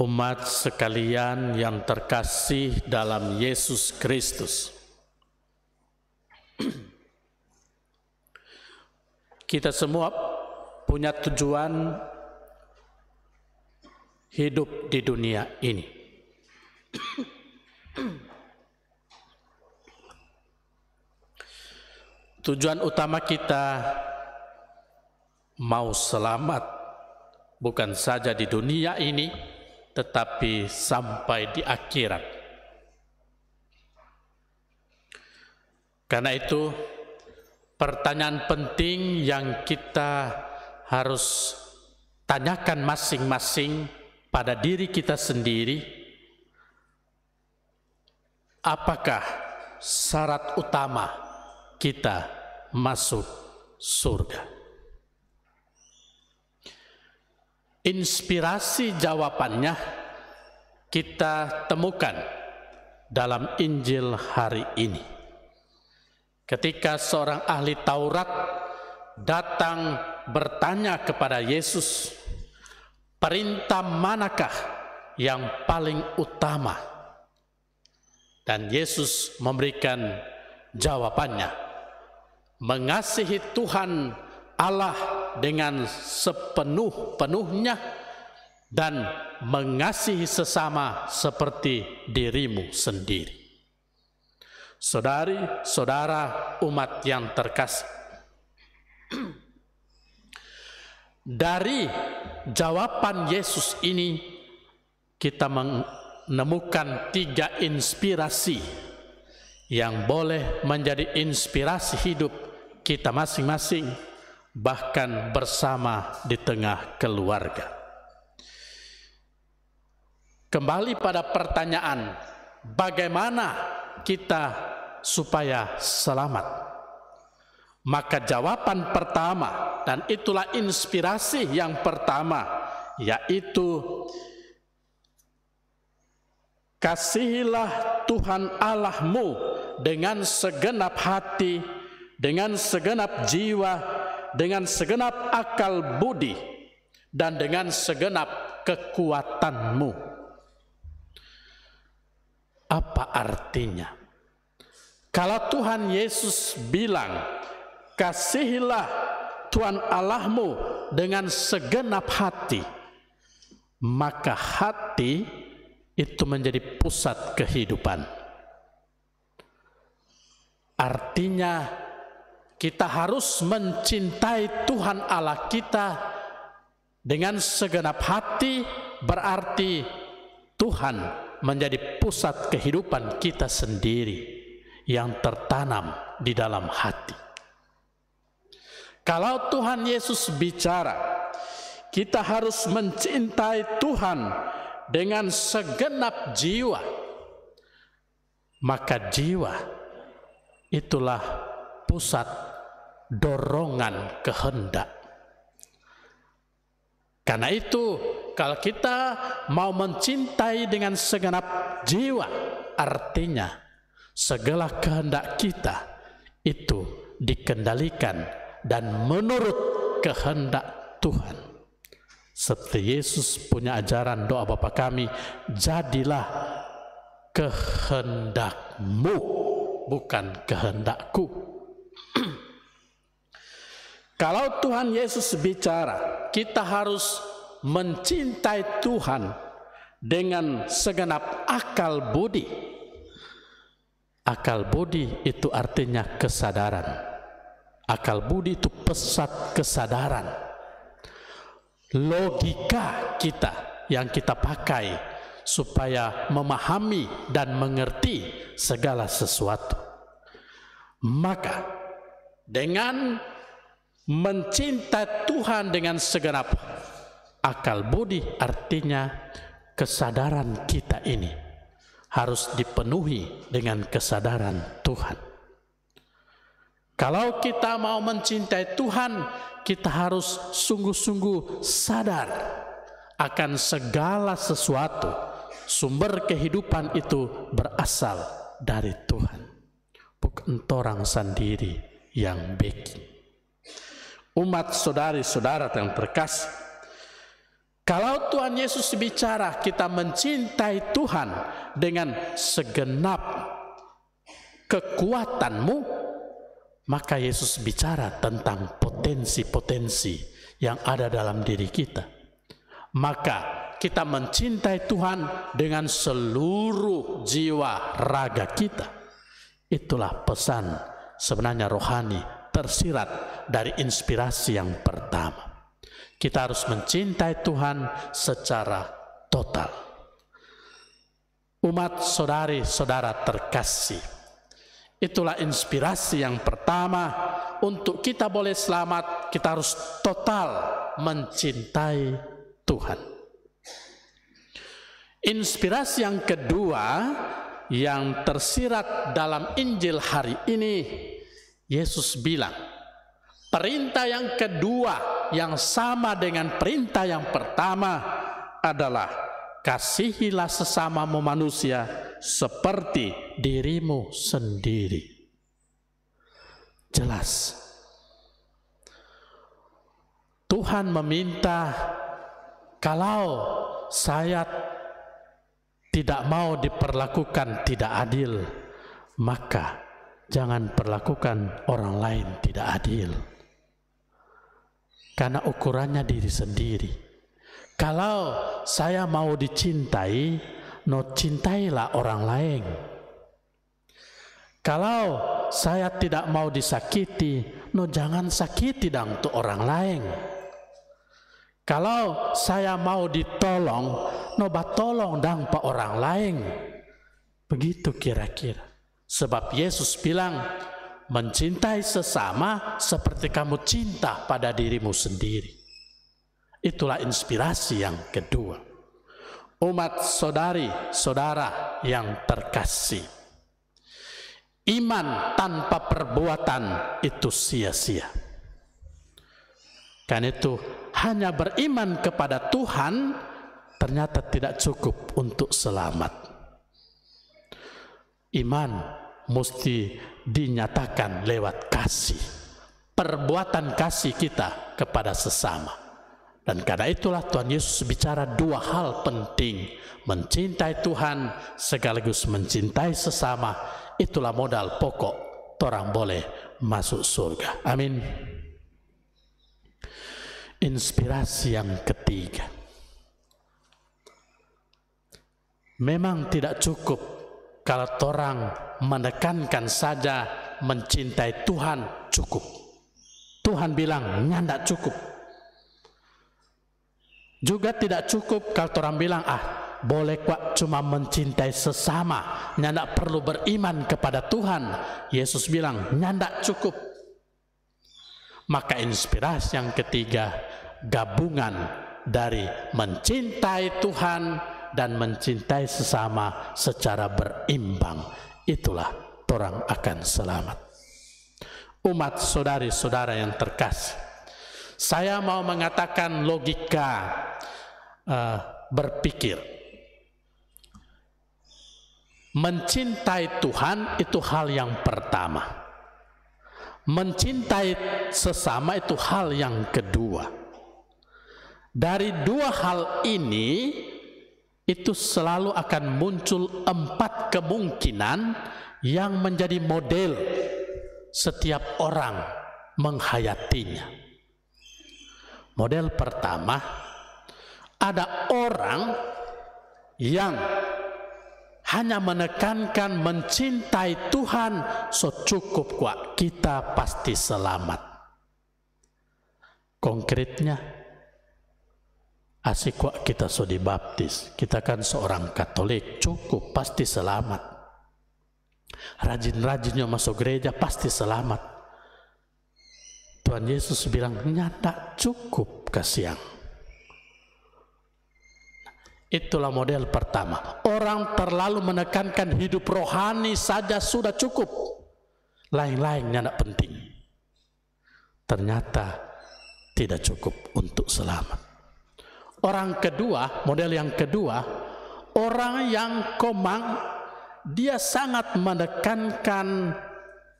Umat sekalian yang terkasih dalam Yesus Kristus, kita semua punya tujuan hidup di dunia ini. Tujuan utama kita mau selamat bukan saja di dunia ini, tetapi sampai di akhirat. Karena itu, pertanyaan penting yang kita harus tanyakan masing-masing pada diri kita sendiri, apakah syarat utama kita masuk surga? Inspirasi jawabannya kita temukan dalam Injil hari ini. Ketika seorang ahli Taurat datang bertanya kepada Yesus, perintah manakah yang paling utama? Dan Yesus memberikan jawabannya, mengasihi Tuhan Allah dengan sepenuh-penuhnya dan mengasihi sesama seperti dirimu sendiri. Saudari-saudara umat yang terkasih, dari jawaban Yesus ini kita menemukan 3 inspirasi yang boleh menjadi inspirasi hidup kita masing-masing, bahkan bersama di tengah keluarga. Kembali pada pertanyaan, bagaimana kita supaya selamat? Maka jawaban pertama, dan itulah inspirasi yang pertama, yaitu kasihilah Tuhan Allahmu dengan segenap hati, dengan segenap jiwa, dengan segenap akal budi, dan dengan segenap kekuatanmu. Apa artinya? Kalau Tuhan Yesus bilang, kasihilah Tuhan Allahmu dengan segenap hati, maka hati itu menjadi pusat kehidupan. Artinya, kita harus mencintai Tuhan Allah kita dengan segenap hati, berarti Tuhan menjadi pusat kehidupan kita sendiri yang tertanam di dalam hati. Kalau Tuhan Yesus bicara, kita harus mencintai Tuhan dengan segenap jiwa, maka jiwa itulah pusat dorongan kehendak. Karena itu, kalau kita mau mencintai dengan segenap jiwa, artinya segala kehendak kita itu dikendalikan dan menurut kehendak Tuhan. Seperti Yesus punya ajaran doa Bapa kami, jadilah kehendakmu, bukan kehendakku. Kalau Tuhan Yesus bicara, kita harus mencintai Tuhan dengan segenap akal budi. Akal budi itu artinya kesadaran. Akal budi itu pusat kesadaran. Logika kita yang kita pakai supaya memahami dan mengerti segala sesuatu. Maka dengan mencintai Tuhan dengan segenap akal budi, artinya kesadaran kita ini harus dipenuhi dengan kesadaran Tuhan. Kalau kita mau mencintai Tuhan, kita harus sungguh-sungguh sadar akan segala sesuatu. Sumber kehidupan itu berasal dari Tuhan, bukan orang sendiri yang bikin. Umat saudari-saudara yang terkasih, Kalau Tuhan Yesus bicara kita mencintai Tuhan dengan segenap kekuatanmu, maka Yesus bicara tentang potensi-potensi yang ada dalam diri kita. Maka kita mencintai Tuhan dengan seluruh jiwa raga kita. Itulah pesan sebenarnya rohani tersirat dari inspirasi yang pertama. Kita harus mencintai Tuhan secara total. Umat saudari-saudara terkasih, itulah inspirasi yang pertama. Untuk kita boleh selamat, kita harus total mencintai Tuhan. Inspirasi yang kedua yang tersirat dalam Injil hari ini, Yesus bilang, perintah yang kedua yang sama dengan perintah yang pertama adalah kasihilah sesamamu manusia seperti dirimu sendiri. Jelas. Tuhan meminta, kalau saya tidak mau diperlakukan tidak adil, maka jangan perlakukan orang lain tidak adil. Karena ukurannya diri sendiri. Kalau saya mau dicintai, no cintailah orang lain. Kalau saya tidak mau disakiti, no jangan sakiti dong untuk orang lain. Kalau saya mau ditolong, no batolong dong pak orang lain. Begitu kira-kira. Sebab Yesus bilang, mencintai sesama seperti kamu cinta pada dirimu sendiri. Itulah inspirasi yang kedua. Umat saudari-saudara yang terkasih, iman tanpa perbuatan itu sia-sia. Karena itu hanya beriman kepada Tuhan ternyata tidak cukup untuk selamat. Iman mesti dinyatakan lewat kasih, perbuatan kasih kita kepada sesama. Dan karena itulah Tuhan Yesus bicara dua hal penting, mencintai Tuhan sekaligus mencintai sesama. Itulah modal pokok orang boleh masuk surga. Amin. Inspirasi yang ketiga, memang tidak cukup kalau orang menekankan saja mencintai Tuhan cukup. Tuhan bilang nyandak cukup. Juga tidak cukup kalau orang bilang boleh kok cuma mencintai sesama, nyandak perlu beriman kepada Tuhan. Yesus bilang nyandak cukup. Maka inspirasi yang ketiga, gabungan dari mencintai Tuhan dan mencintai sesama secara berimbang. Itulah orang akan selamat. Umat saudari-saudara yang terkasih, saya mau mengatakan logika berpikir. Mencintai Tuhan itu hal yang pertama. Mencintai sesama itu hal yang kedua. Dari dua hal ini, itu selalu akan muncul 4 kemungkinan yang menjadi model setiap orang menghayatinya. Model pertama, ada orang yang hanya menekankan mencintai Tuhan, so cukup kok kita pasti selamat. Konkretnya, asik kok kita so dibaptis, kita kan seorang Katolik, cukup pasti selamat. Rajin-rajinnya masuk gereja pasti selamat. Tuhan Yesus bilang nyata cukup kasihan. Itulah model pertama. Orang terlalu menekankan hidup rohani saja sudah cukup, lain-lainnya tidak penting. Ternyata tidak cukup untuk selamat. Orang kedua, model yang kedua, orang yang komang, dia sangat menekankan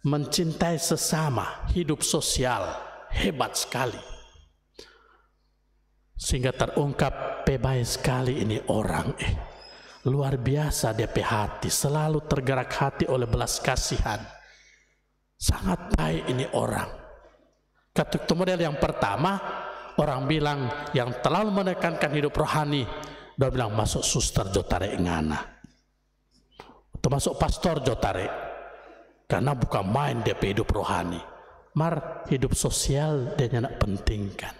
mencintai sesama, hidup sosial, hebat sekali. Sehingga terungkap, baik sekali ini orang, luar biasa dia hati, selalu tergerak hati oleh belas kasihan. Sangat baik ini orang. Ketika model yang pertama, orang bilang yang terlalu menekankan hidup rohani, dia bilang masuk suster jotare ngana, termasuk pastor jotare, karena bukan main dia hidup rohani. Mar hidup sosial dia nak pentingkan.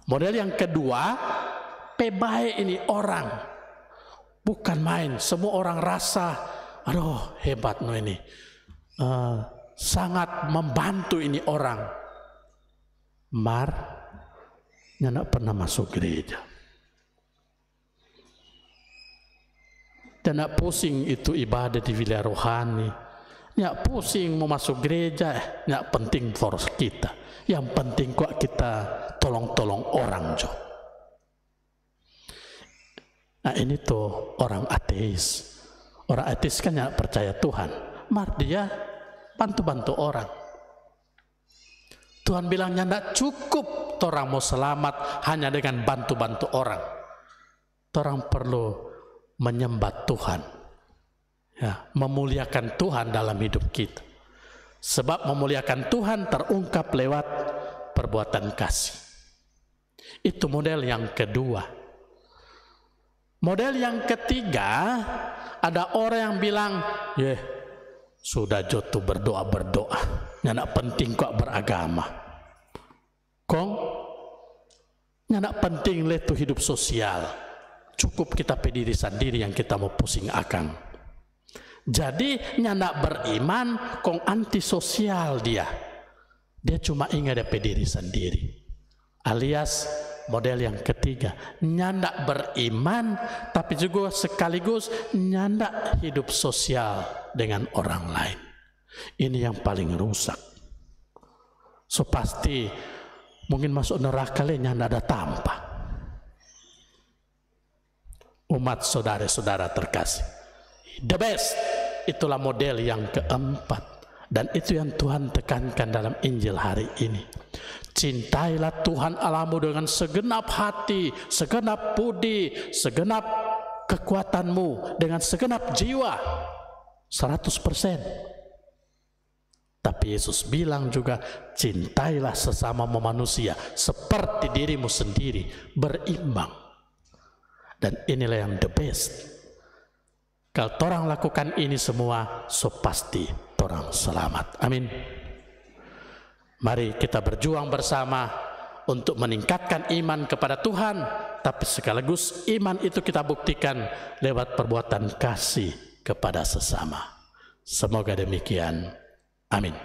Model yang kedua, baik ini orang, bukan main. Semua orang rasa, aduh hebat no ini, sangat membantu ini orang. Mar, nak pernah masuk gereja. Dan nak pusing itu ibadah di wilayah rohani. Nak pusing mau masuk gereja, nak penting for kita. Yang penting kok kita tolong-tolong orang jo. Nah ini tuh orang ateis. Orang ateis kan yang percaya Tuhan. Mar dia bantu-bantu orang. Tuhan bilangnya tidak cukup orang mau selamat hanya dengan bantu-bantu orang. Orang perlu menyembah Tuhan, ya, memuliakan Tuhan dalam hidup kita. Sebab memuliakan Tuhan terungkap lewat perbuatan kasih. Itu model yang kedua. Model yang ketiga, ada orang yang bilang, sudah jodoh berdoa, nggak penting kok beragama. Kong, nggak penting letu hidup sosial. Cukup kita pediri sendiri yang kita mau pusing akang. Jadi nyandak beriman, kong antisosial dia. Dia cuma ingat dia pediri sendiri. Alias model yang ketiga, nyandak beriman, tapi juga sekaligus nyandak hidup sosial dengan orang lain. Ini yang paling rusak. So pasti mungkin masuk neraka lainnya nyandak ada tanpa. Umat saudara-saudara terkasih, the best, itulah model yang keempat. Dan itu yang Tuhan tekankan dalam Injil hari ini. Cintailah Tuhan Allahmu dengan segenap hati, segenap budi, segenap kekuatanmu, dengan segenap jiwa, 100%. Tapi Yesus bilang juga, cintailah sesama manusia seperti dirimu sendiri, berimbang. Dan inilah yang the best. Kalau orang lakukan ini semua, so pasti orang selamat. Amin. Mari kita berjuang bersama untuk meningkatkan iman kepada Tuhan, tapi sekaligus iman itu kita buktikan lewat perbuatan kasih kepada sesama. Semoga demikian. Amin.